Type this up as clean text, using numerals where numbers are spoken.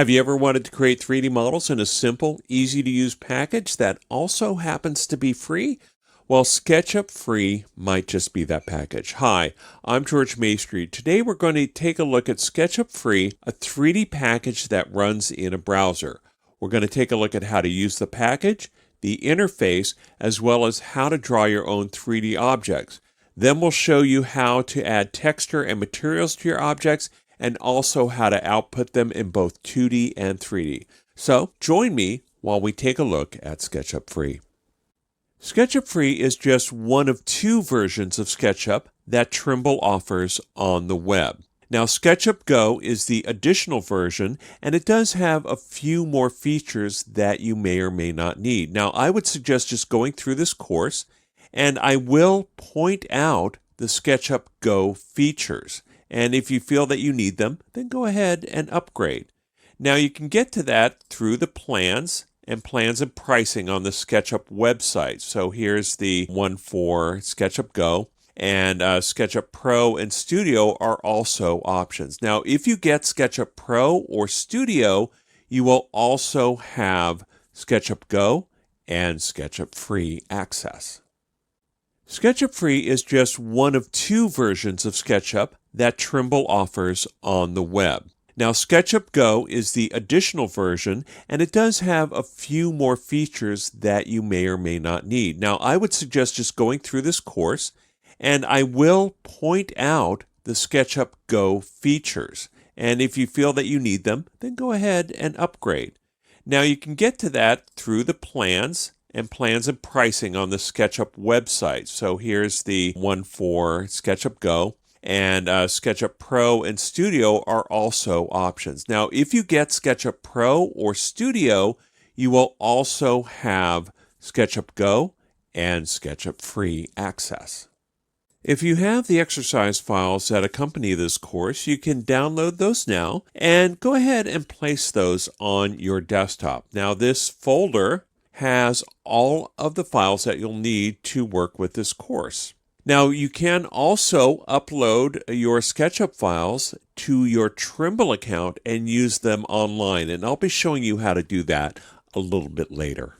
Have you ever wanted to create 3D models in a simple, easy-to-use package that also happens to be free? Well, SketchUp Free might just be that package. Hi, I'm George Maestri. Today we're going to take a look at SketchUp Free, a 3D package that runs in a browser. We're going to take a look at how to use the package, the interface, as well as how to draw your own 3D objects. Then we'll show you how to add texture and materials to your objects, and also how to output them in both 2D and 3D. So join me while we take a look at SketchUp Free. SketchUp Free is just one of two versions of SketchUp that Trimble offers on the web. Now, SketchUp Go is the additional version, and it does have a few more features that you may or may not need. Now, I would suggest just going through this course, and I will point out the SketchUp Go features. And if you feel that you need them, then go ahead and upgrade. Now, you can get to that through the plans and pricing on the SketchUp website. So here's the one for SketchUp Go, and SketchUp Pro and Studio are also options. Now, if you get SketchUp Pro or Studio, you will also have SketchUp Go and SketchUp Free access. SketchUp Free is just one of two versions of SketchUp that Trimble offers on the web. Now, SketchUp Go is the additional version, and it does have a few more features that you may or may not need. Now, I would suggest just going through this course, and I will point out the SketchUp Go features. And if you feel that you need them, then go ahead and upgrade. Now, you can get to that through the plans and pricing on the SketchUp website. So here's the one for SketchUp Go, and SketchUp Pro and Studio are also options. Now, if you get SketchUp Pro or Studio, you will also have SketchUp Go and SketchUp Free access. If you have the exercise files that accompany this course, you can download those now and go ahead and place those on your desktop. Now, this folder has all of the files that you'll need to work with this course. Now, you can also upload your SketchUp files to your Trimble account and use them online, and I'll be showing you how to do that a little bit later.